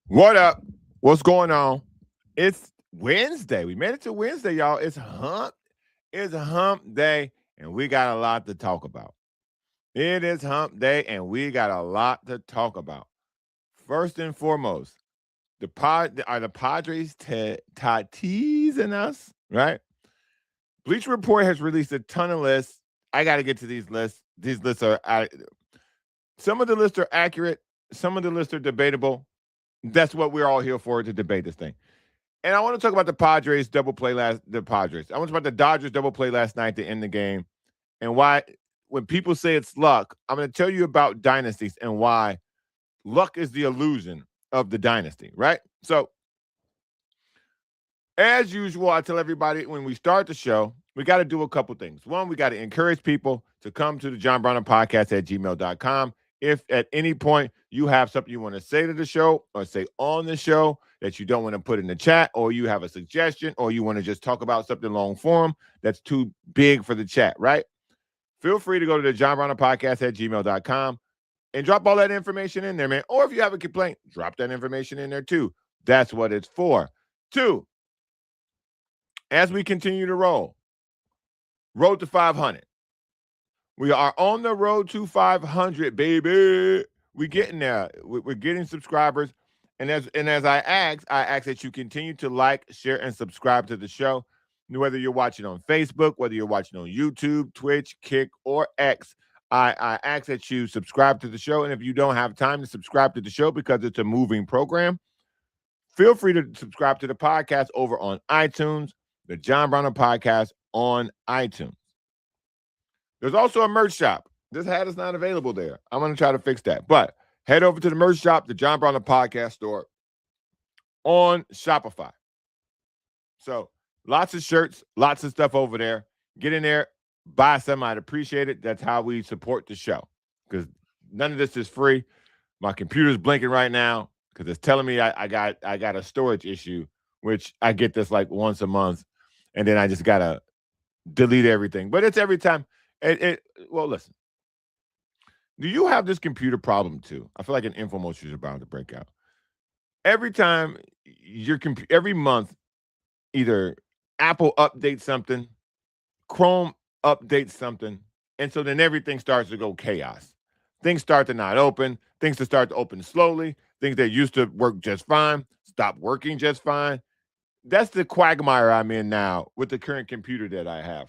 What up? What's going on? It's Wednesday. We made it to Wednesday, y'all. It's hump. It's a hump day, and we got a lot to talk about. It is hump day, and we got a lot to talk about. First and foremost, are the Padres teasing us, right? Bleacher Report has released a ton of lists. I got to get to these lists. These lists are some of the lists are accurate. Some of the lists are debatable. That's what we're all here for, to debate this thing. And I want to talk about the Padres double play the Padres. I want to talk about the Dodgers double play last night to end the game, and why when people say it's luck, I'm going to tell you about dynasties and why luck is the illusion of the dynasty, right? So, as usual, I tell everybody when we start the show, we got to do a couple things. One, we got to encourage people to come to the John Browner podcast at gmail.com. If at any point you have something you want to say to the show or say on the show that you don't want to put in the chat, or you have a suggestion, or you want to just talk about something long form that's too big for the chat, right? Feel free to go to the John Browner podcast at gmail.com and drop all that information in there, man. Or if you have a complaint, drop that information in there too. That's what it's for. 2, as we continue to road to 500. We are on the road to 500, baby. We're getting there. We're getting subscribers. And as I ask that you continue to like, share, and subscribe to the show. Whether you're watching on Facebook, whether you're watching on YouTube, Twitch, Kick, or X, I ask that you subscribe to the show. And if you don't have time to subscribe to the show because it's a moving program, feel free to subscribe to the podcast over on iTunes, the John Browner Podcast on iTunes. There's also a merch shop. This hat is not available there. I'm going to try to fix that. But head over to the merch shop, the John Browner Podcast store on Shopify. So lots of shirts, lots of stuff over there. Get in there, buy some. I'd appreciate it. That's how we support the show, because none of this is free. My computer's blinking right now because it's telling me I got a storage issue, which I get this like once a month, and then I just got to delete everything. But it's every time. Well, listen. Do you have this computer problem too? I feel like an infomercial is about to break out. Every time every month, either Apple updates something, Chrome updates something, and so then everything starts to go chaos. Things start to not open. Things to start to open slowly. Things that used to work just fine stop working just fine. That's the quagmire I'm in now with the current computer that I have.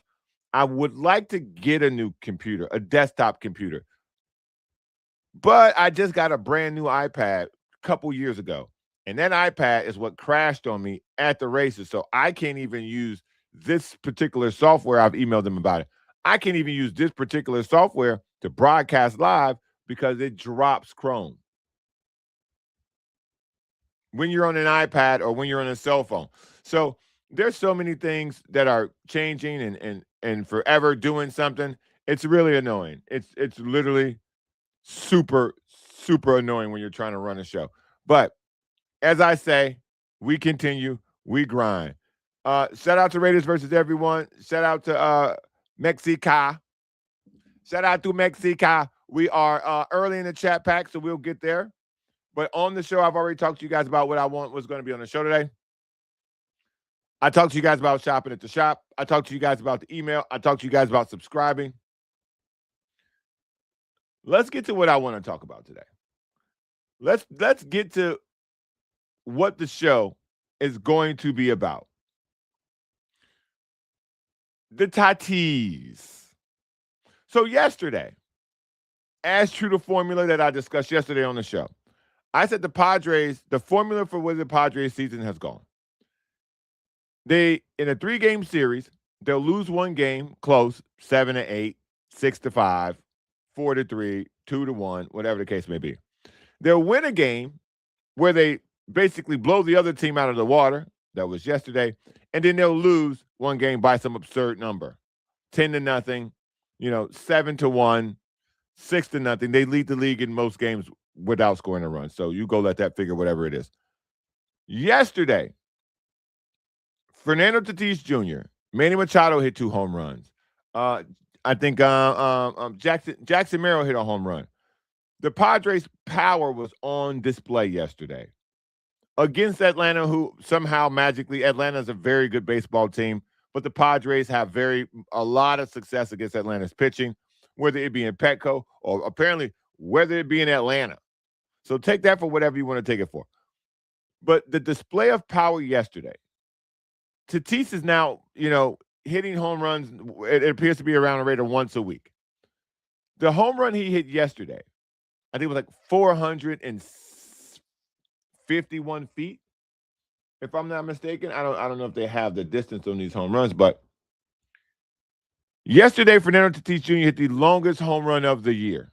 I would like to get a new computer, a desktop computer. But I just got a brand new iPad a couple years ago. And that iPad is what crashed on me at the races. So I can't even use this particular software. I've emailed them about it. I can't even use this particular software to broadcast live because it drops Chrome when you're on an iPad or when you're on a cell phone. So there's so many things that are changing and forever doing something. It's really annoying. It's literally super, super annoying when you're trying to run a show. But as I say, we continue, we grind. Shout out to Raiders versus everyone. Shout out to Mexica. Shout out to Mexica. We are early in the chat pack, so we'll get there. But on the show, I've already talked to you guys about what I want was going to be on the show today. I talked to you guys about shopping at the shop. I talked to you guys about the email. I talked to you guys about subscribing. Let's get to what I want to talk about today. Let's get to what the show is going to be about. The TEASE. So yesterday, as true to formula that I discussed yesterday on the show, I said the Padres, the formula for where the Padres season has gone. In a 3-game series, they'll lose one game close, 7-8, 6-5, 4-3, 2-1, whatever the case may be. They'll win a game where they basically blow the other team out of the water. That was yesterday. And then they'll lose one game by some absurd number. 10-0, 7-1, 6-0. They lead the league in most games without scoring a run. So you go let that figure, whatever it is. Yesterday, Fernando Tatis Jr., Manny Machado hit 2 home runs. I think Jackson Merrill hit a home run. The Padres' power was on display yesterday against Atlanta, who somehow magically Atlanta's a very good baseball team, but the Padres have a lot of success against Atlanta's pitching, whether it be in Petco or apparently whether it be in Atlanta. So take that for whatever you want to take it for. But the display of power yesterday, Tatis is now, hitting home runs. It appears to be around a rate of once a week. The home run he hit yesterday, I think it was like 451 feet, if I'm not mistaken. I don't know if they have the distance on these home runs, but yesterday Fernando Tatis Jr. hit the longest home run of the year.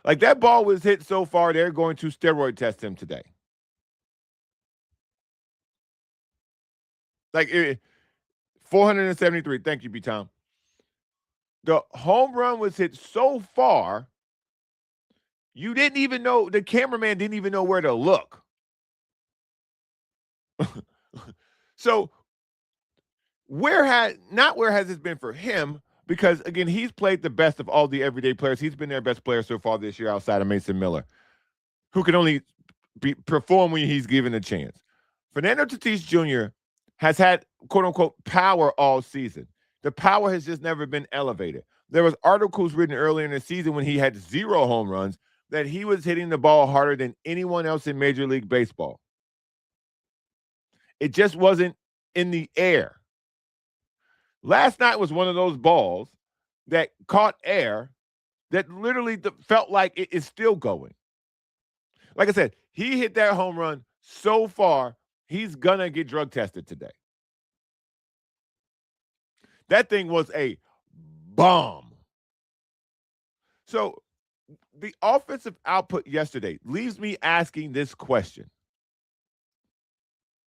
Like that ball was hit so far, they're going to steroid test him today. Like 473. Thank you, B. Tom. The home run was hit so far, you didn't even know, the cameraman didn't even know where to look. So where has this been for him? Because again, he's played the best of all the everyday players. He's been their best player so far this year outside of Mason Miller, who can only perform when he's given a chance. Fernando Tatis Jr. has had quote unquote power all season. The power has just never been elevated. There was articles written earlier in the season when he had 0 home runs that he was hitting the ball harder than anyone else in Major League Baseball. It just wasn't in the air. Last night was one of those balls that caught air that literally felt like it is still going. Like I said, he hit that home run so far, he's going to get drug tested today. That thing was a bomb. So the offensive output yesterday leaves me asking this question.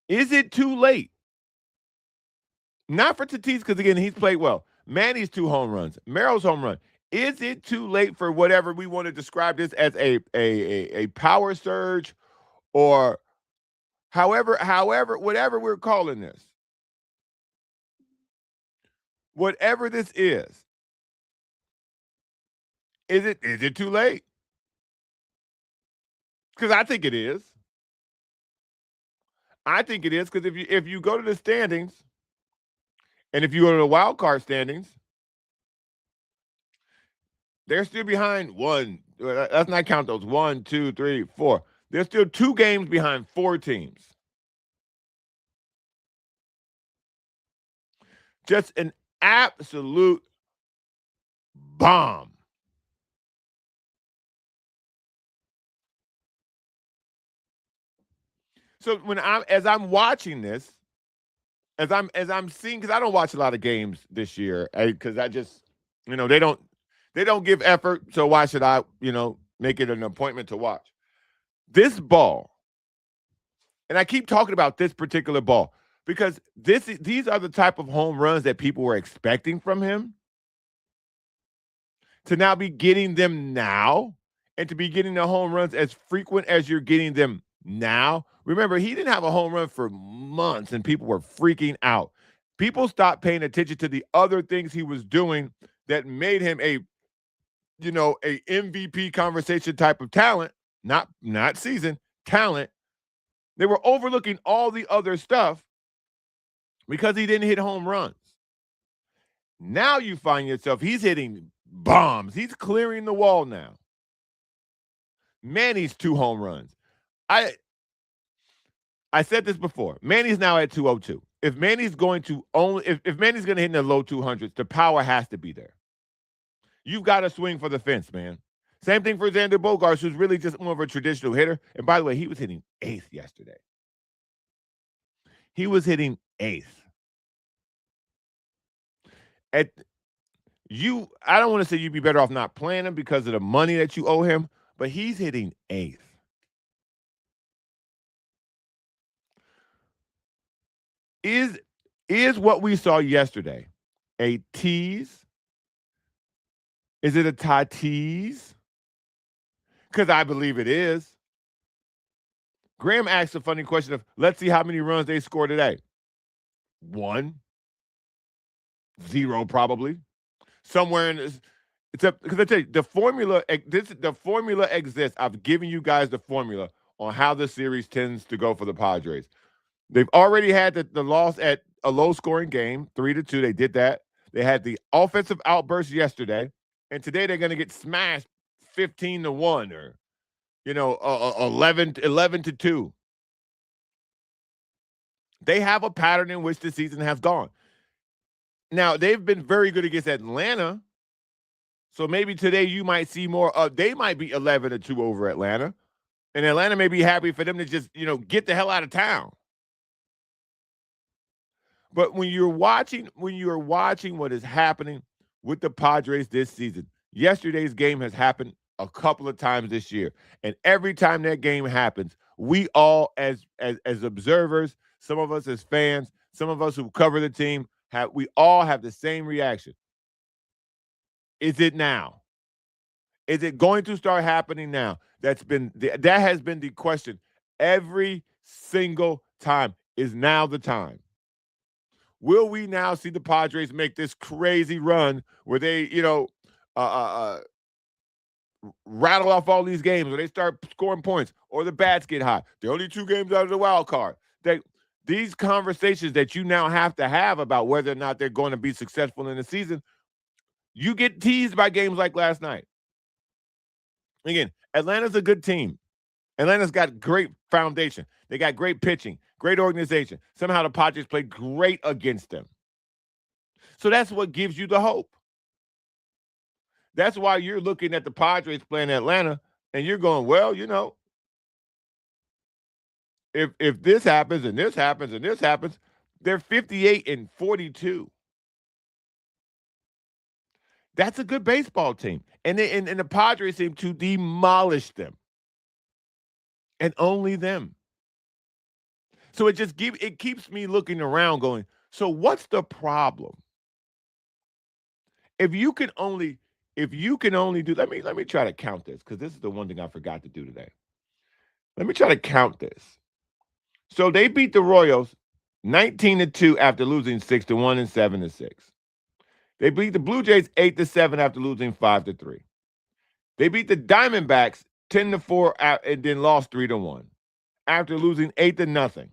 Is it too late? Not for Tatis, because again, he's played well. Manny's 2 home runs. Merrill's home run. Is it too late for whatever we want to describe this as a power surge or however, whatever we're calling this? Whatever this is it too late? Because I think it is. I think it is because if you go to the standings, and if you go to the wild card standings, they're still behind one. Let's not count those. 1, 2, 3, 4. They're still 2 games behind 4 teams. Just an absolute bomb. So as I'm watching this, as I'm seeing, because I don't watch a lot of games this year, because I just, they don't give effort. So why should I, make it an appointment to watch this ball? And I keep talking about this particular ball because these are the type of home runs that people were expecting from him. To now be getting them now, and to be getting the home runs as frequent as you're getting them now. Remember, he didn't have a home run for months and people were freaking out. People stopped paying attention to the other things he was doing that made him a MVP conversation type of talent, not season talent. They were overlooking all the other stuff because he didn't hit home runs. Now you find yourself, he's hitting bombs. He's clearing the wall now. Manny's 2 home runs. I said this before. Manny's now at 202. If Manny's going to if Manny's going to hit in the low 200s, the power has to be there. You've got to swing for the fence, man. Same thing for Xander Bogaerts, who's really just more of a traditional hitter. And by the way, he was hitting 8th yesterday. He was hitting 8th. I don't want to say you'd be better off not playing him because of the money that you owe him, but he's hitting 8th. Is what we saw yesterday a tease? Is it a Tatis? Because I believe it is. Graham asked a funny question of, let's see how many runs they score today. 1, 0 probably. Somewhere in this, because I tell you, the formula exists. I've given you guys the formula on how the series tends to go for the Padres. They've already had the loss at a low-scoring game, 3-2. They did that. They had the offensive outburst yesterday, and today they're going to get smashed 15-1 or 11-2. They have a pattern in which the season has gone. Now, they've been very good against Atlanta. So maybe today you might see more. They might be 11-2 over Atlanta. And Atlanta may be happy for them to just, get the hell out of town. But when you're watching what is happening with the Padres this season, yesterday's game has happened a couple of times this year. And every time that game happens, we all as observers, some of us as fans, some of us who cover the team, we all have the same reaction. Is it now? Is it going to start happening now? That has been the question every single time. Is now the time? Will we now see the Padres make this crazy run where they, rattle off all these games, where they start scoring points, or the bats get hot? They're only 2 games out of the wild card. These conversations that you now have to have about whether or not they're going to be successful in the season, you get teased by games like last night. Again, Atlanta's a good team. Atlanta's got great foundation. They got great pitching, great organization. Somehow the Padres played great against them. So that's what gives you the hope. That's why you're looking at the Padres playing Atlanta and you're going, well, if this happens and this happens and this happens, they're 58-42. That's a good baseball team. And the Padres seem to demolish them. And only them. So it keeps me looking around going, so what's the problem? If you can only do, let me try to count this, because this is the one thing I forgot to do today. Let me try to count this. So they beat the Royals 19-2 after losing 6-1 and 7-6. They beat the Blue Jays 8-7 after losing 5-3. They beat the Diamondbacks 10-4 and then lost 3-1 after losing 8-0.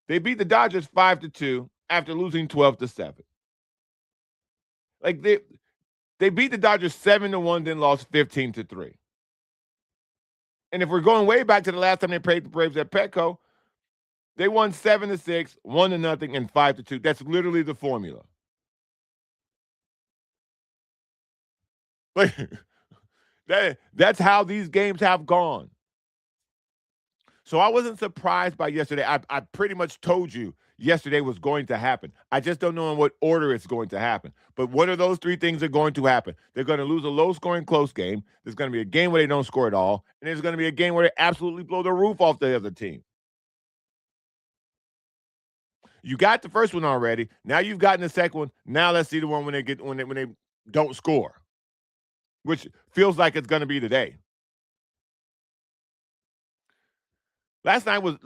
They beat the Dodgers 5-2 after losing 12-7. Like they beat the Dodgers 7-1, then lost 15-3. And if we're going way back to the last time they played the Braves at Petco, they won 7-6, 1-0, and 5-2. That's literally the formula. Like that's how these games have gone. So I wasn't surprised by yesterday. I pretty much told you yesterday was going to happen. I just don't know in what order it's going to happen. But what are those 3 things that are going to happen? They're going to lose a low-scoring close game. There's going to be a game where they don't score at all. And there's going to be a game where they absolutely blow the roof off the other team. You got the first one already. Now you've gotten the second one. Now let's see the one when they don't score, which feels like it's going to be today. Last night was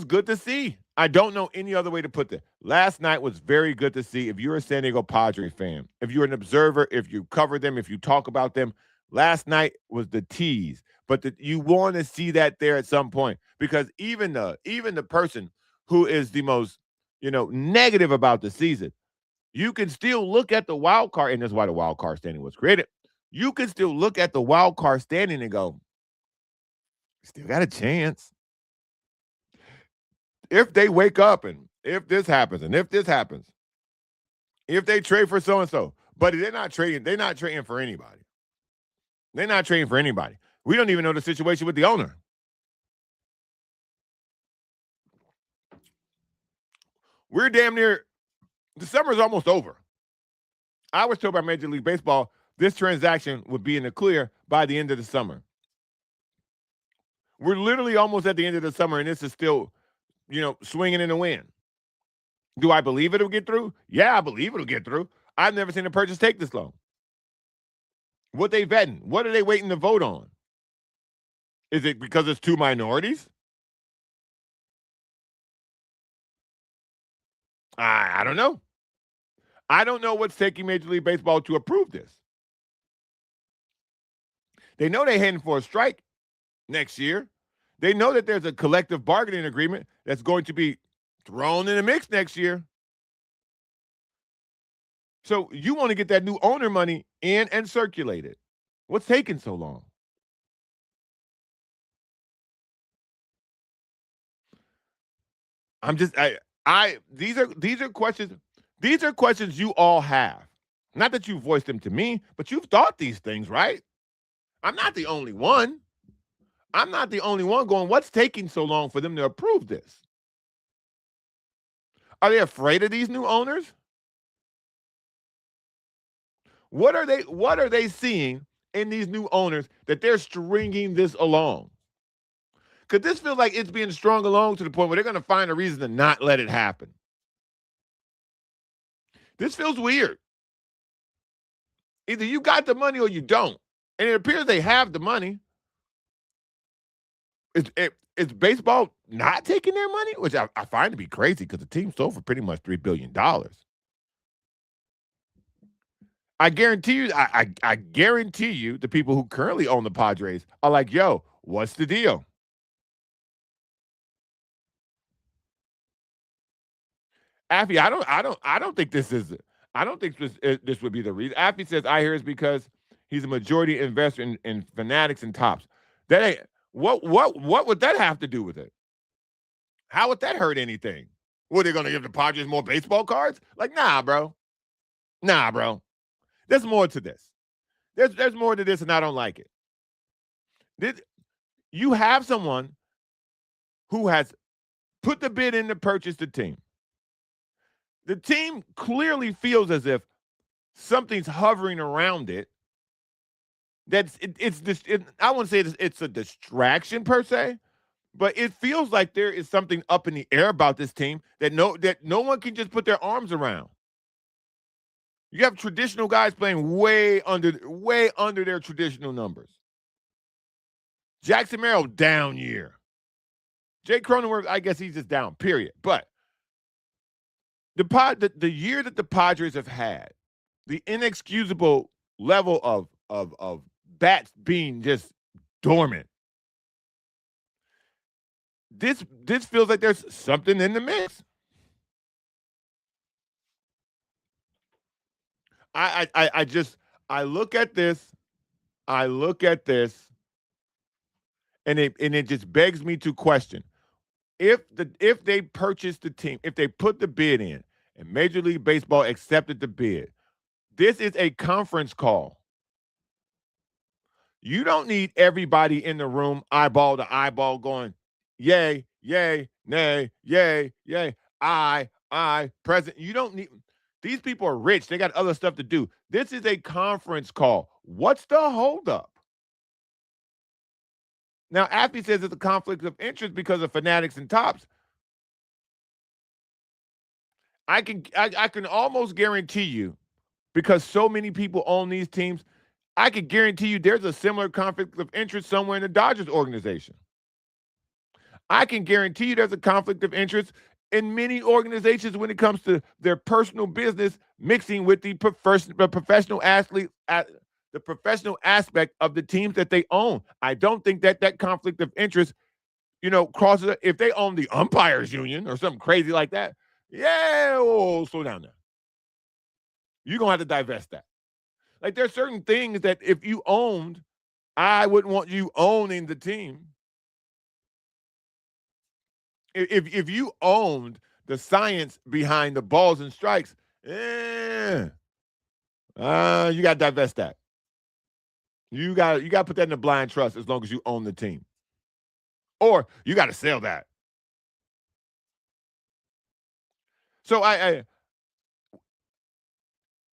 good to see. I don't know any other way to put that. Last night was very good to see. If you're a San Diego Padre fan, if you're an observer, if you cover them, if you talk about them, last night was the tease. But you want to see that there at some point, because even the person who is the most negative about the season, you can still look at the wild card, and that's why the wild card standing was created. You can still look at the wild card standing and go, still got a chance. If they wake up and if this happens and if this happens, if they trade for so-and-so, but they're not trading for anybody. They're not trading for anybody. We don't even know the situation with the owner. We're damn near, the summer's almost over. I was told by Major League Baseball this transaction would be in the clear by the end of the summer. We're literally almost at the end of the summer, and this is still, swinging in the wind. Do I believe it'll get through? Yeah, I believe it'll get through. I've never seen a purchase take this long. What they vetting? What are they waiting to vote on? Is it because it's 2 minorities? I don't know. I don't know what's taking Major League Baseball to approve this. They know they're heading for a strike next year. They know that there's a collective bargaining agreement that's going to be thrown in the mix next year. So you want to get that new owner money in and circulated. What's taking so long? I'm just I these are questions you all have. Not that you voiced them to me, but you've thought these things, right? I'm not the only one. I'm not the only one going, what's taking so long for them to approve this? Are they afraid of these new owners? What are they seeing in these new owners that they're stringing this along? Because this feels like it's being strung along to the point where they're going to find a reason to not let it happen. This feels weird. Either you got the money or you don't. And it appears they have the money. Is baseball not taking their money? Which I find to be crazy because the team sold for pretty much $3 billion. I guarantee you, I guarantee you the people who currently own the Padres are like, yo, what's the deal? Affy, I don't think this is. I don't think this would be the reason. Affy says I hear it's because he's a majority investor in Fanatics and Tops. That ain't what would that have to do with it? How would that hurt anything? Were they going to give the Padres more baseball cards? Like, nah, bro. Nah, bro. There's more to this. There's more to this, and I don't like it. You have someone who has put the bid in to purchase the team. The team clearly feels as if something's hovering around it. It's this. I wouldn't say it's a distraction per se, but it feels like there is something up in the air about this team that no one can just put their arms around. You have traditional guys playing way under their traditional numbers. Jackson Merrill, down year. Jay Cronenworth, I guess he's just down, period. But the year that the Padres have had, the inexcusable level of bats being just dormant. This feels like there's something in the mix. I look at this, and it just begs me to question if they purchased the team, if they put the bid in, and Major League Baseball accepted the bid, this is a conference call. You don't need everybody in the room eyeball to eyeball going, yay, yay, nay, yay, yay, I, present. You don't need. These people are rich. They got other stuff to do. This is a conference call. What's the holdup? Now, Affy says it's a conflict of interest because of Fanatics and Tops. I can almost guarantee you, because so many people own these teams, I can guarantee you there's a similar conflict of interest somewhere in the Dodgers organization. I can guarantee you there's a conflict of interest in many organizations when it comes to their personal business mixing with the professional athlete, the professional aspect of the teams that they own. I don't think that conflict of interest, crosses. If they own the umpires union or something crazy like that, yeah, slow down there. You're gonna have to divest that. Like there's certain things that if you owned, I wouldn't want you owning the team. If you owned the science behind the balls and strikes, you got to divest that. You got to put that in a blind trust as long as you own the team, or you got to sell that. So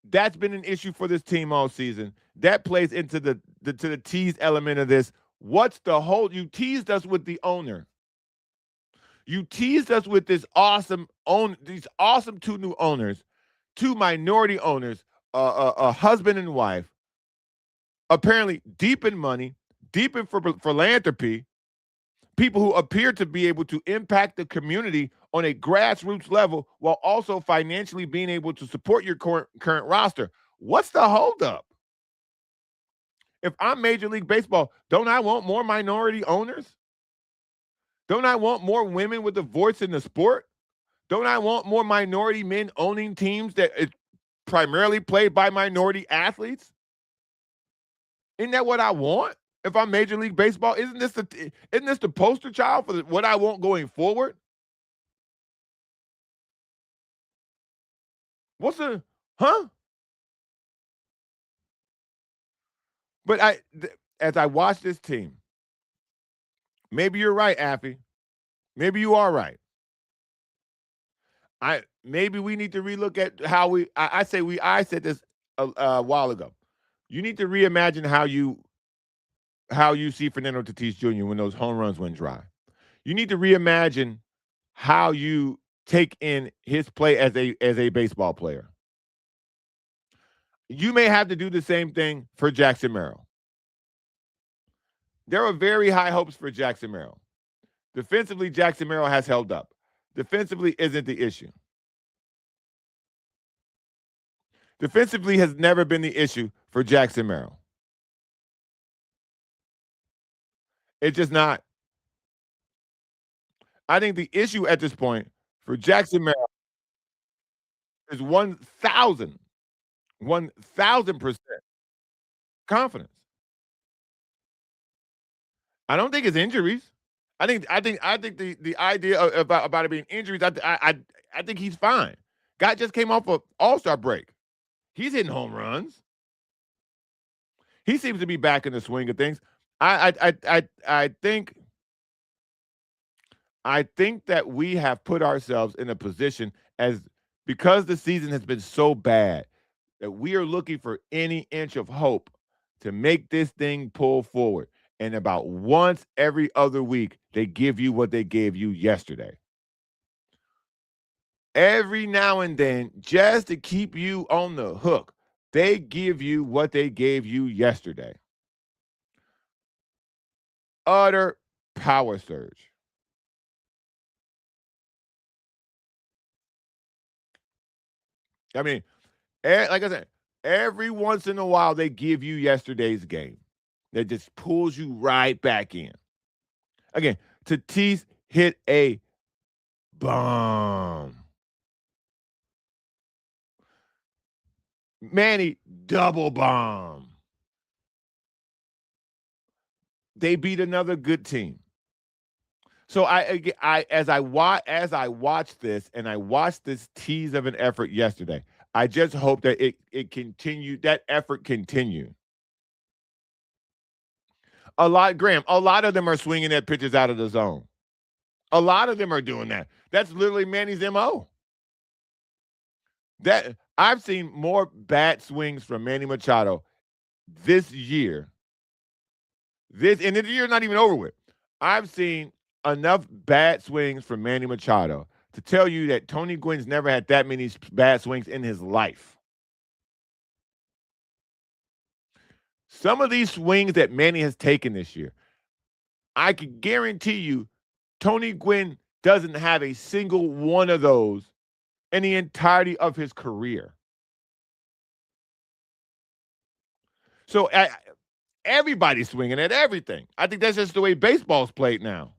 that's been an issue for this team all season. That plays into the tease element of this. What's the whole? You teased us with the owner. You teased us with these awesome two new owners, two minority owners, a husband and wife, apparently deep in money, deep in philanthropy, people who appear to be able to impact the community on a grassroots level while also financially being able to support your current roster. What's the holdup? If I'm Major League Baseball, don't I want more minority owners? Don't I want more women with a voice in the sport? Don't I want more minority men owning teams that is primarily played by minority athletes? Isn't that what I want? If I'm Major League Baseball, isn't this the poster child for what I want going forward? What's the huh? But as I watch this team, maybe you're right, Affy. Maybe you are right. Maybe we need to relook at how I said this a while ago. You need to reimagine how you see Fernando Tatis Jr. when those home runs went dry. You need to reimagine how you take in his play as a baseball player. You may have to do the same thing for Jackson Merrill. There are very high hopes for Jackson Merrill. Defensively, Jackson Merrill has held up. Defensively isn't the issue. Defensively has never been the issue for Jackson Merrill. It's just not. I think the issue at this point for Jackson Merrill is 1,000% confidence. I don't think it's injuries. I think the idea about it being injuries. I think he's fine. Guy just came off an All-Star break. He's hitting home runs. He seems to be back in the swing of things. I think that we have put ourselves in a position because the season has been so bad that we are looking for any inch of hope to make this thing pull forward. And about once every other week, they give you what they gave you yesterday. Every now and then, just to keep you on the hook, they give you what they gave you yesterday. Utter power surge. I mean, like I said, every once in a while, they give you yesterday's game. That just pulls you right back in. Again, Tatis hit a bomb. Manny, double bomb. They beat another good team. So as I watched this and I watched this tease of an effort yesterday, I just hope that it continued, that effort continued. Graham, a lot of them are swinging at pitches out of the zone. A lot of them are doing that. That's literally Manny's MO. That I've seen more bat swings from Manny Machado this year. And the year's not even over with. I've seen enough bat swings from Manny Machado to tell you that Tony Gwynn's never had that many bat swings in his life. Some of these swings that Manny has taken this year, I can guarantee you Tony Gwynn doesn't have a single one of those in the entirety of his career. So everybody's swinging at everything. I think that's just the way baseball's played now.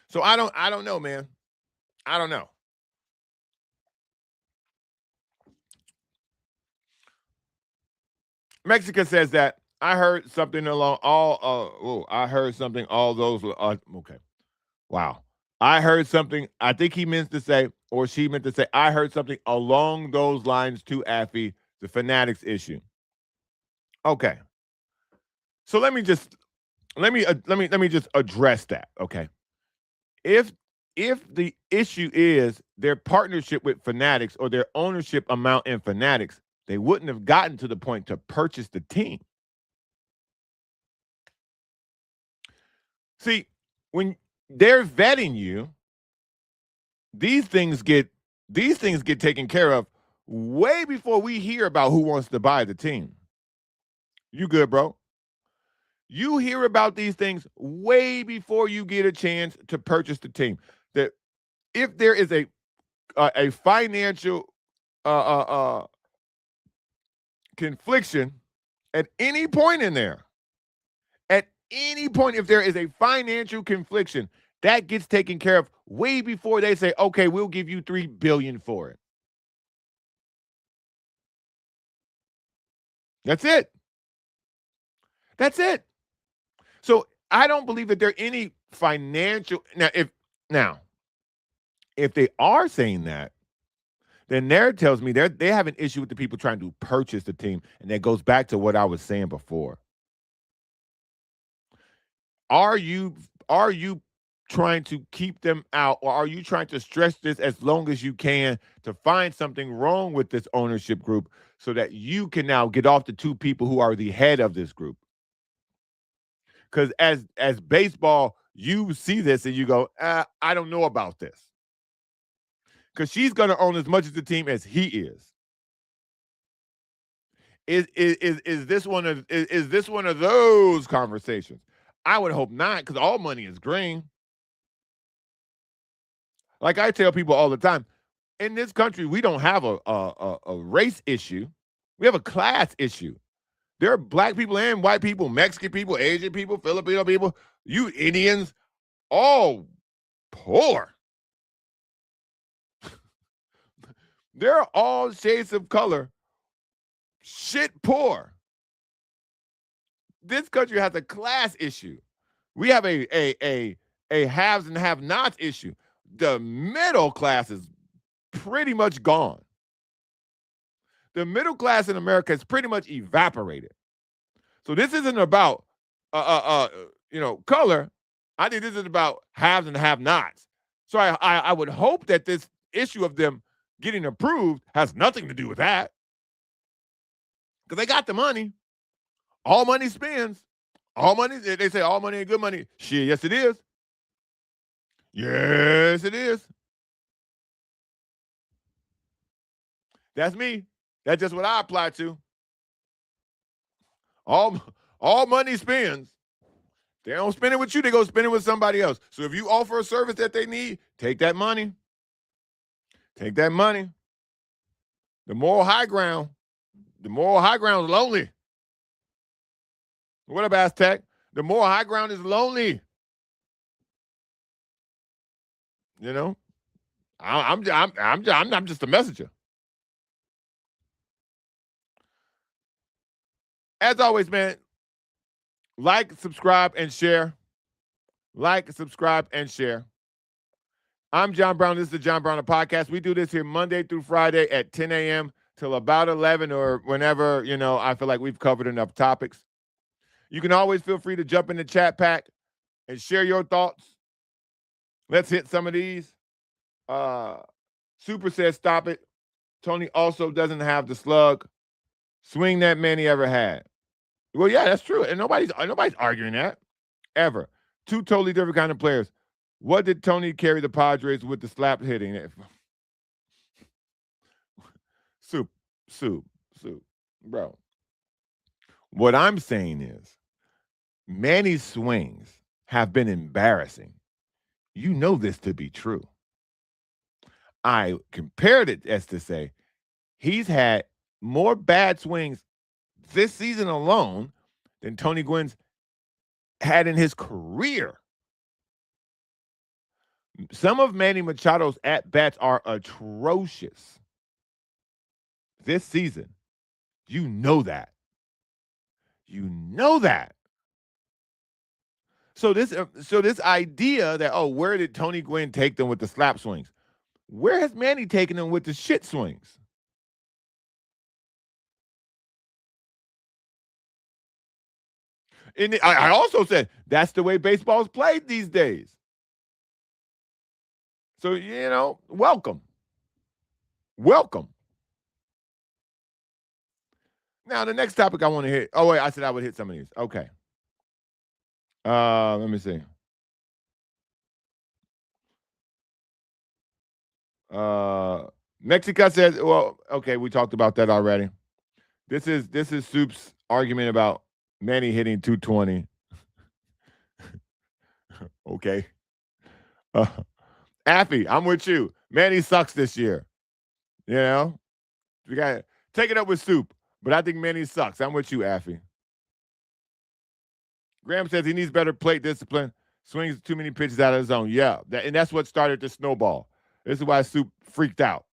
So I don't know, man. I don't know. Mexico says that I heard something along I heard something all those okay. Wow. I heard something. I think he meant to say, or she meant to say, I heard something along those lines too, Affy, the Fanatics issue. Okay. So let me just address that. Okay. If the issue is their partnership with Fanatics or their ownership amount in Fanatics, they wouldn't have gotten to the point to purchase the team. See, when they're vetting you, these things get taken care of way before we hear about who wants to buy the team. You good, bro? You hear about these things way before you get a chance to purchase the team. That if there is a financial confliction at any point in there, at any point, if there is a financial confliction, that gets taken care of way before they say, okay, we'll give you $3 billion for it. That's it. That's it. So I don't believe that there are any financial now if they are saying that, then there tells me they have an issue with the people trying to purchase the team, and that goes back to what I was saying before. Are you trying to keep them out, or are you trying to stretch this as long as you can to find something wrong with this ownership group so that you can now get off the two people who are the head of this group? Because as baseball, you see this and you go, I don't know about this. Because she's going to own as much of the team as he is. Is this one of those conversations? I would hope not, because all money is green. Like I tell people all the time, in this country, we don't have a race issue. We have a class issue. There are black people and white people, Mexican people, Asian people, Filipino people, you Indians, all poor. They're all shades of color, shit poor. This country has a class issue. We have a haves and have-nots issue. The middle class is pretty much gone. The middle class in America is pretty much evaporated. So this isn't about color. I think this is about haves and have-nots. So I would hope that this issue of them getting approved has nothing to do with that. Because they got the money. All money spends. All money, they say all money ain't good money. Shit, yes it is. Yes, it is. That's me. That's just what I apply to. All money spends. They don't spend it with you, they go spend it with somebody else. So if you offer a service that they need, take that money. Take that money. The moral high ground is lonely. What up, Aztec? The moral high ground is lonely. You know, I'm just a messenger. As always, man, like, subscribe, and share. Like, subscribe, and share. I'm John Brown. This is the John Brown Podcast. We do this here Monday through Friday at 10 a.m. till about 11 or whenever, I feel like we've covered enough topics. You can always feel free to jump in the chat pack and share your thoughts. Let's hit some of these. Super says, stop it. Tony also doesn't have the slug swing that Manny ever had. Well, yeah, that's true. And nobody's arguing that ever. Two totally different kind of players. What did Tony carry the Padres with the slap hitting? Soup, bro. What I'm saying is Manny's swings have been embarrassing. You know this to be true. I compared it as to say he's had more bad swings this season alone than Tony Gwynn's had in his career. Some of Manny Machado's at-bats are atrocious this season. You know that. You know that. So this idea that, where did Tony Gwynn take them with the slap swings? Where has Manny taken them with the shit swings? And I also said that's the way baseball is played these days. So, welcome. Welcome. Now, the next topic I want to hit. Oh, wait, I said I would hit some of these. Okay. Let me see. Mexica says, well, okay, we talked about that already. This is Soup's argument about Manny hitting 220. Okay. Uh, Affy, I'm with you. Manny sucks this year. You know, we got to take it up with Soup, but I think Manny sucks. I'm with you, Affy. Graham says he needs better plate discipline. Swings too many pitches out of his zone. Yeah, and that's what started the snowball. This is why Soup freaked out.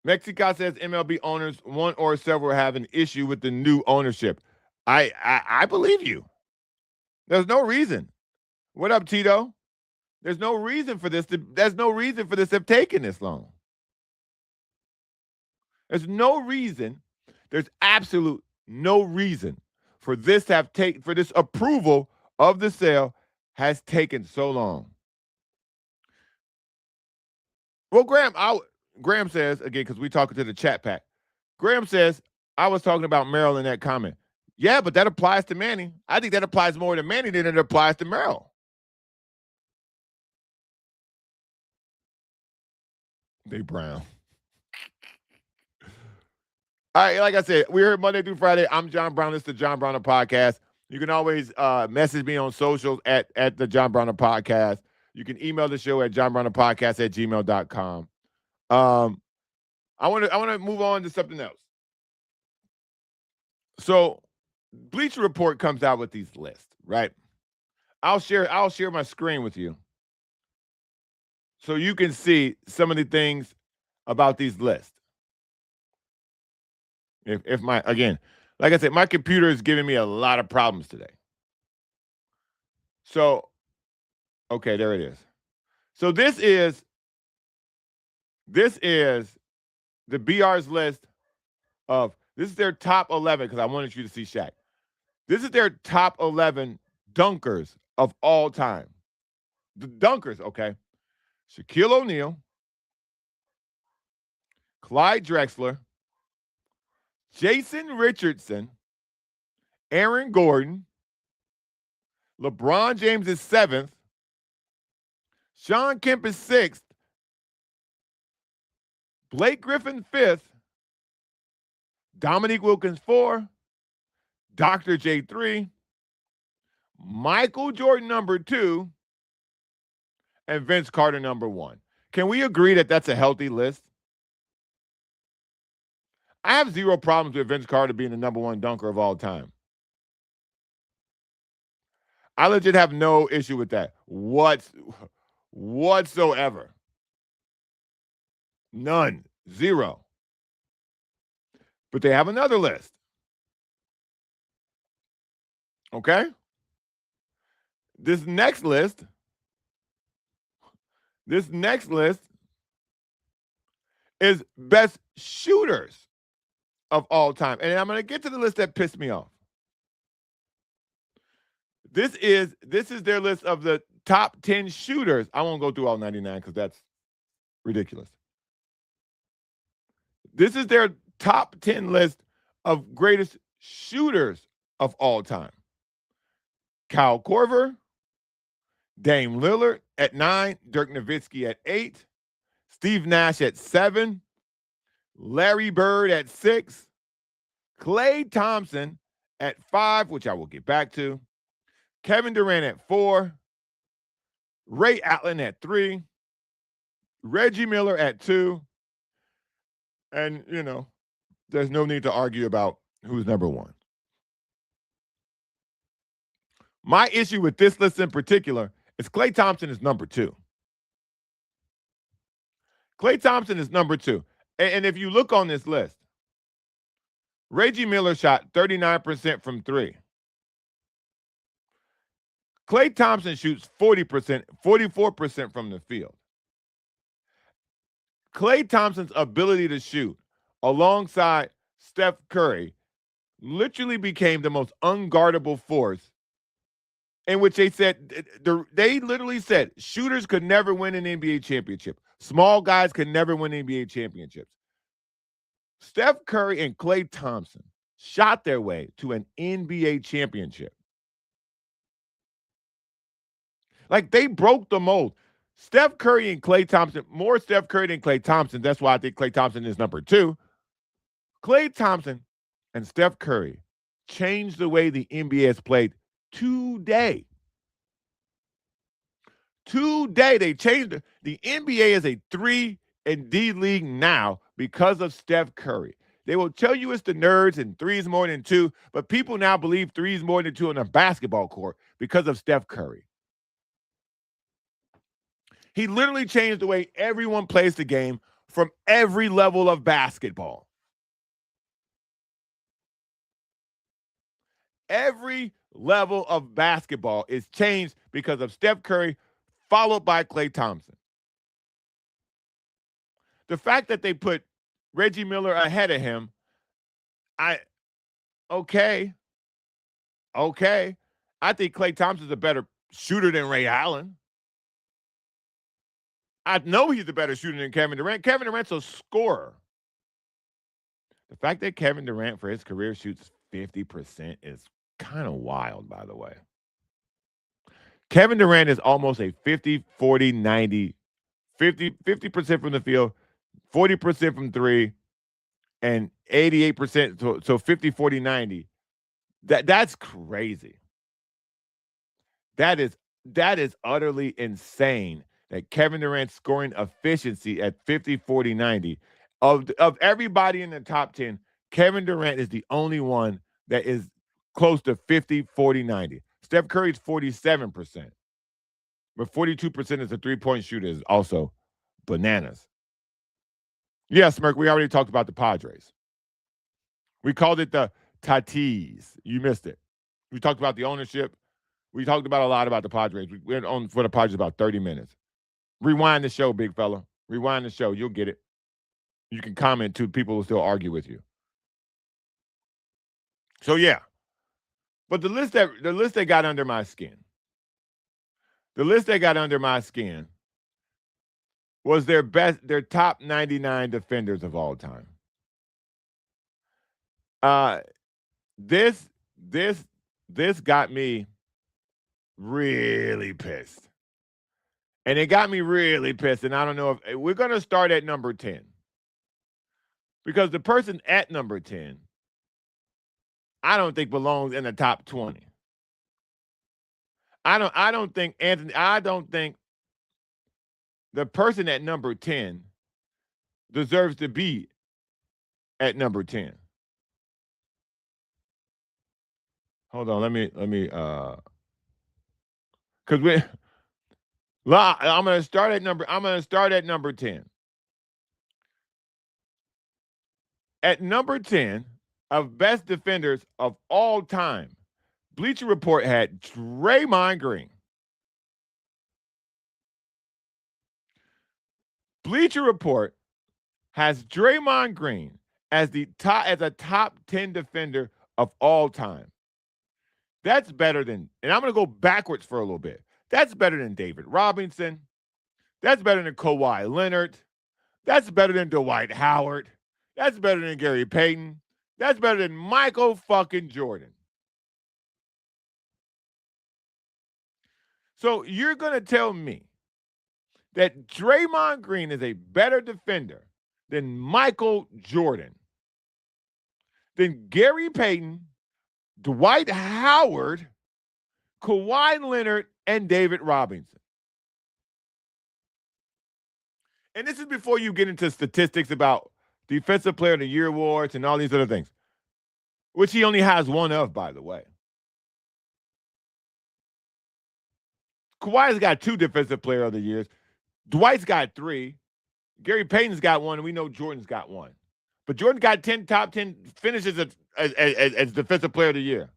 Mexico says MLB owners, one or several, have an issue with the new ownership. I believe you. There's no reason. What up, Tito? There's no reason for this. There's no reason for this to have taken this long. There's no reason. There's absolute no reason for this to have for this approval of the sale has taken so long. Well, Graham says, again, because we talking to the chat pack, Graham says, I was talking about Merrill in that comment. Yeah, but that applies to Manny. I think that applies more to Manny than it applies to Merrill. They Brown. All right, like I said, we're here Monday through Friday. I'm John Brown. This is the John Browner Podcast. You can always message me on socials at the John Browner Podcast. You can email the show at johnbrownerpodcast@gmail.com. I want to move on to something else. So, Bleacher Report comes out with these lists, right? I'll share my screen with you so you can see some of the things about these lists. If my, again, like I said, my computer is giving me a lot of problems today. So, okay, there it is. So this is the BR's list of, this is their top 11, because I wanted you to see Shaq. This is their top 11 dunkers of all time. The dunkers, okay. Shaquille O'Neal, Clyde Drexler, Jason Richardson, Aaron Gordon, LeBron James is 7th, Sean Kemp is 6th, Blake Griffin 5th, Dominique Wilkins 4, Dr. J 3, Michael Jordan number 2, and Vince Carter number 1. Can we agree that that's a healthy list? I have zero problems with Vince Carter being the number 1 dunker of all time. I legit have no issue with that whatsoever. None. Zero. But they have another list. Okay? This next list is best shooters of all time. And I'm going to get to the list that pissed me off. This is their list of the top 10 shooters. I won't go through all 99 because that's ridiculous. This is their top 10 list of greatest shooters of all time. Kyle Korver, Dame Lillard at 9, Dirk Nowitzki at 8, Steve Nash at 7, Larry Bird at 6, Klay Thompson at 5, which I will get back to, Kevin Durant at 4, Ray Allen at 3, Reggie Miller at 2, and, there's no need to argue about who's number 1. My issue with this list in particular is Klay Thompson is number 2. Klay Thompson is number 2. And if you look on this list, Reggie Miller shot 39% from 3. Klay Thompson shoots 44% from the field. Klay Thompson's ability to shoot alongside Steph Curry literally became the most unguardable force, in which they literally said shooters could never win an NBA championship. Small guys could never win NBA championships. Steph Curry and Klay Thompson shot their way to an NBA championship. Like, they broke the mold. Steph Curry and Klay Thompson, more Steph Curry than Klay Thompson. That's why I think Klay Thompson is number 2. Klay Thompson and Steph Curry changed the way the NBA has played today. Today, they changed it. The NBA is a 3-and-D league now because of Steph Curry. They will tell you it's the nerds and threes more than two, but people now believe threes more than two on a basketball court because of Steph Curry. He literally changed the way everyone plays the game from every level of basketball. Every level of basketball is changed because of Steph Curry, followed by Klay Thompson. The fact that they put Reggie Miller ahead of him, okay. I think Klay Thompson's a better shooter than Ray Allen. I know he's a better shooter than Kevin Durant. Kevin Durant's a scorer. The fact that Kevin Durant for his career shoots 50% is kind of wild, by the way. Kevin Durant is almost a 50, 40, 90, 50% from the field, 40% from three, and 88%. So 50, 40, 90. That's crazy. That is utterly insane that Kevin Durant's scoring efficiency at 50, 40, 90. Of everybody in the top 10, Kevin Durant is the only one that is close to 50, 40, 90. Steph Curry's 47%. But 42% as a three-point shooter is also bananas. Yes, Merck, we already talked about the Padres. We called it the TEASE. You missed it. We talked about the ownership. We talked about a lot about the Padres. We went on for the Padres about 30 minutes. Rewind the show, big fella. Rewind the show. You'll get it. You can comment too. People will still argue with you. So yeah. But the list that got under my skin. The list that got under my skin was their top 99 defenders of all time. This got me really pissed. And it got me really pissed. And I don't know if we're going to start at number 10. Because the person at number 10, I don't think belongs in the top 20. I don't think the person at number 10 deserves to be at number 10. Hold on, let me cuz I'm going to start at number 10. At number 10 of best defenders of all time, Bleacher Report had Draymond Green. Bleacher Report has Draymond Green as a top 10 defender of all time. That's better than, and I'm going to go backwards for a little bit. That's better than David Robinson. That's better than Kawhi Leonard. That's better than Dwight Howard. That's better than Gary Payton. That's better than Michael fucking Jordan. So you're going to tell me that Draymond Green is a better defender than Michael Jordan, than Gary Payton, Dwight Howard, Kawhi Leonard, and David Robinson. And this is before you get into statistics about Defensive Player of the Year awards and all these other things, which he only has one of, by the way. Kawhi's got 2 Defensive Player of the Years. Dwight's got 3. Gary Payton's got 1, and we know Jordan's got 1. But Jordan got 10 top 10 finishes as Defensive Player of the Year.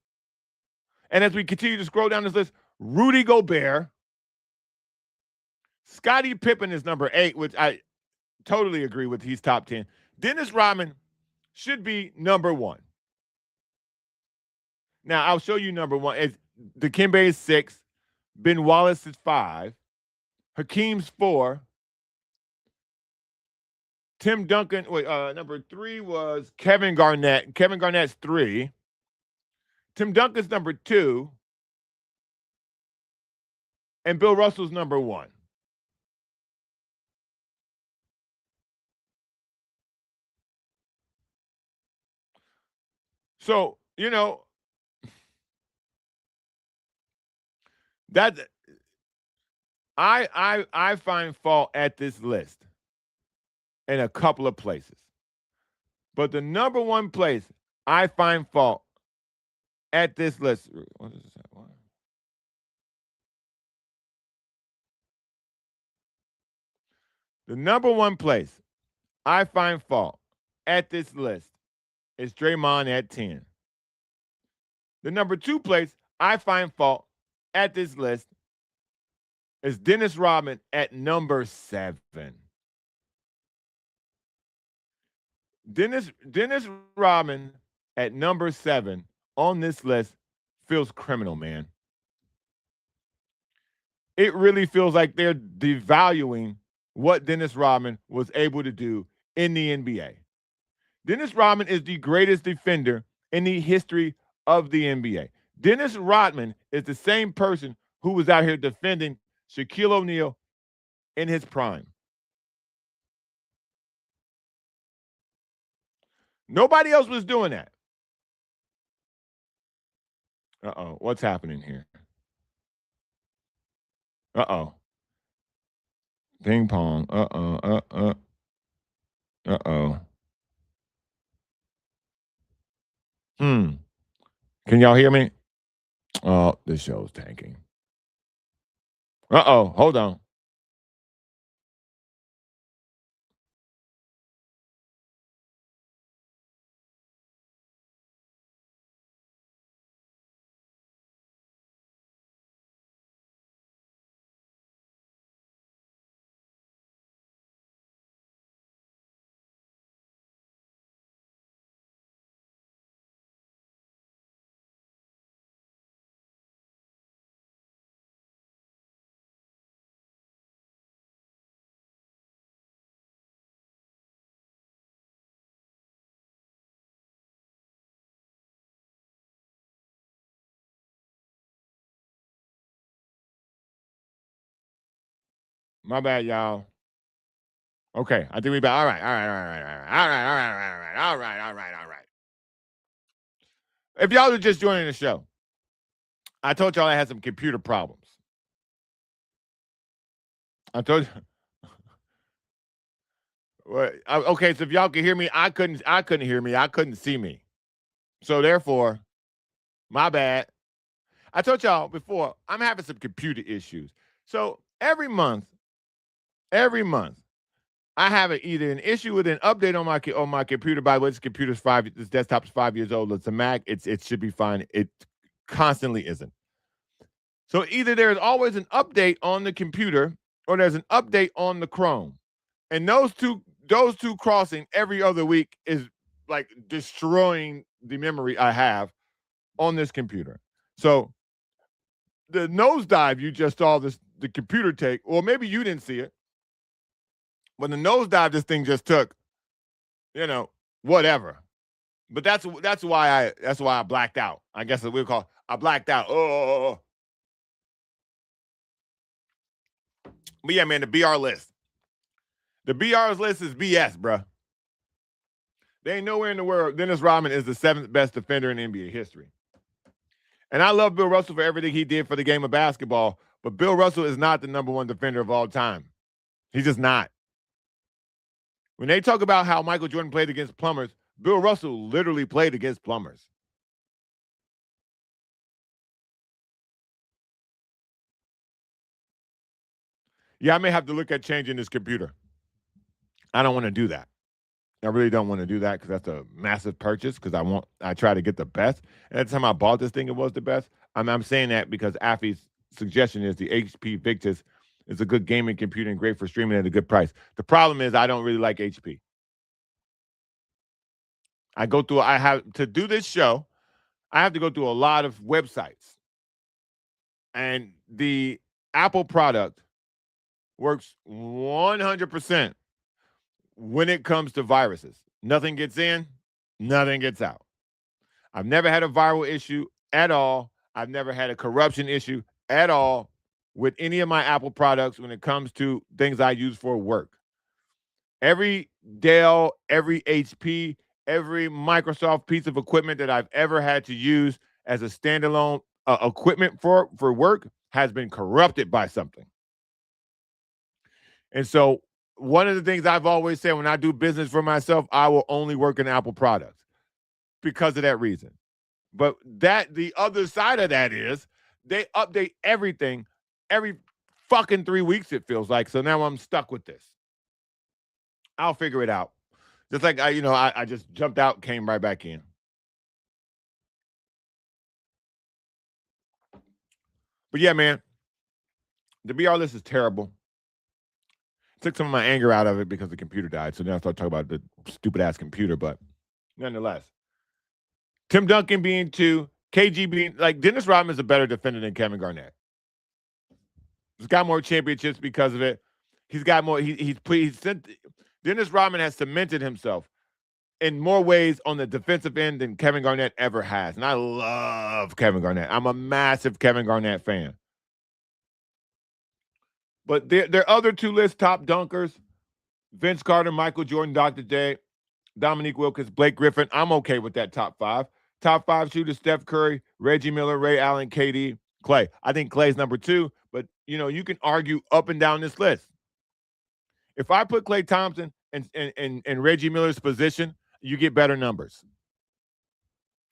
And as we continue to scroll down this list, Rudy Gobert, Scottie Pippen is number 8, which I totally agree with. He's top 10. Dennis Rodman should be number 1. Now, I'll show you number 1. It's Dikembe is 6. Ben Wallace is 5. Hakeem's 4. Tim Duncan, number 3 was Kevin Garnett. Kevin Garnett's 3. Tim Duncan's number 2. And Bill Russell's number 1. So, That I find fault at this list in a couple of places. But the number one place I find fault at this list. What is that? What? The number one place I find fault at this list is Draymond at 10. The number two place I find fault at this list is Dennis Rodman at number 7. Dennis Rodman at number 7 on this list feels criminal, man. It really feels like they're devaluing what Dennis Rodman was able to do in the NBA. Dennis Rodman is the greatest defender in the history of the NBA. Dennis Rodman is the same person who was out here defending Shaquille O'Neal in his prime. Nobody else was doing that. Uh-oh, what's happening here? Uh-oh. Ping pong. Uh-oh. Uh-oh. Can y'all hear me? Oh, this show's tanking. Uh-oh, hold on. My bad, y'all. Okay, I think we back. All right. If y'all are just joining the show, I told y'all I had some computer problems. I told you. Okay, so if y'all can hear me, I couldn't hear me. I couldn't see me. So therefore, my bad. I told y'all before, I'm having some computer issues. So every month, I have either an issue with an update on my computer. By the way, this desktop's 5 years old. It's a Mac. It should be fine. It constantly isn't. So either there's always an update on the computer or there's an update on the Chrome. And those two crossing every other week is like destroying the memory I have on this computer. So the nosedive you just saw the computer take, or maybe you didn't see it, but the nosedive this thing just took, whatever. But that's why I blacked out. I guess we'll call I blacked out. Oh. But yeah, man, the BR list. The BR's list is BS, bruh. There ain't nowhere in the world Dennis Rodman is the 7th best defender in NBA history. And I love Bill Russell for everything he did for the game of basketball, but Bill Russell is not the number one defender of all time. He's just not. When they talk about how Michael Jordan played against plumbers, Bill Russell literally played against plumbers. Yeah, I may have to look at changing this computer. I don't want to do that. I really don't want to do that because that's a massive purchase because I try to get the best. And at the time I bought this thing, it was the best. I'm saying that because Affy's suggestion is the HP Victus is a good gaming computer and great for streaming at a good price. The problem is I don't really like HP. I have to do this show, I have to go through a lot of websites. And the Apple product works 100% when it comes to viruses. Nothing gets in, nothing gets out. I've never had a viral issue at all. I've never had a corruption issue at all with any of my Apple products when it comes to things I use for work. Every Dell, every HP, every Microsoft piece of equipment that I've ever had to use as a standalone equipment for work has been corrupted by something. And so one of the things I've always said, when I do business for myself, I will only work in Apple products because of that reason. But the other side of that is they update everything every fucking 3 weeks, it feels like. So now I'm stuck with this. I'll figure it out. Just like I just jumped out, came right back in. But yeah, man, the BR list is terrible. Took some of my anger out of it because the computer died. So now I start talking about the stupid ass computer. But nonetheless, Tim Duncan being 2, KG being like Dennis Rodman is a better defender than Kevin Garnett. He's got more championships because of it. He's got more. Dennis Rodman has cemented himself in more ways on the defensive end than Kevin Garnett ever has. And I love Kevin Garnett. I'm a massive Kevin Garnett fan. But their other 2 lists, top dunkers, Vince Carter, Michael Jordan, Dr. J, Dominique Wilkins, Blake Griffin. I'm okay with that top 5. Top 5 shooters, Steph Curry, Reggie Miller, Ray Allen, KD, Clay. I think Clay's number 2, but, you can argue up and down this list. If I put Klay Thompson in Reggie Miller's position, you get better numbers.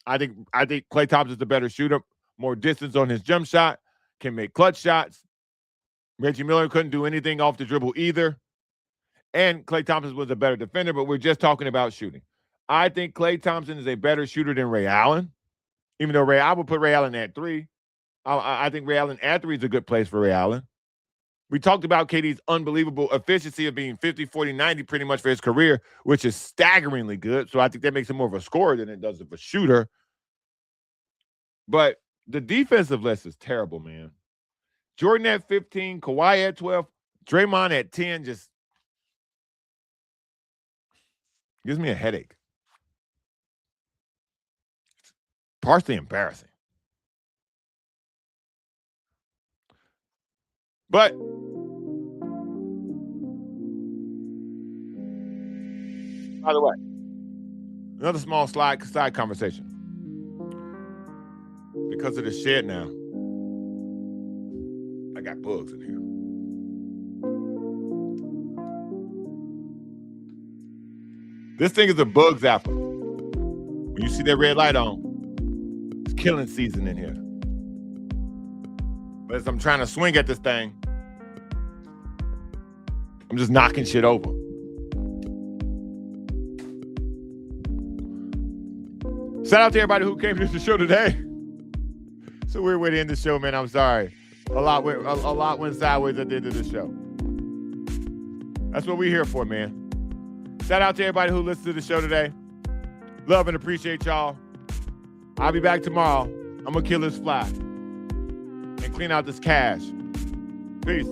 I think Klay Thompson's the better shooter, more distance on his jump shot, can make clutch shots. Reggie Miller couldn't do anything off the dribble either. And Klay Thompson was a better defender, but we're just talking about shooting. I think Klay Thompson is a better shooter than Ray Allen, even though I would put Ray Allen at 3. I think Ray Allen at 3 is a good place for Ray Allen. We talked about KD's unbelievable efficiency of being 50, 40, 90 pretty much for his career, which is staggeringly good. So I think that makes him more of a scorer than it does of a shooter. But the defensive list is terrible, man. Jordan at 15, Kawhi at 12, Draymond at 10 just gives me a headache. It's partially embarrassing. But by the way, another small side conversation. Because of the shed now, I got bugs in here. This thing is a bug zapper. When you see that red light on, it's killing season in here. But as I'm trying to swing at this thing, I'm just knocking shit over. Shout out to everybody who came to the show today. It's a weird way to end the show, man. I'm sorry. A lot went sideways at the end of the show. That's what we're here for, man. Shout out to everybody who listened to the show today. Love and appreciate y'all. I'll be back tomorrow. I'm going to kill this fly and clean out this cash. Peace.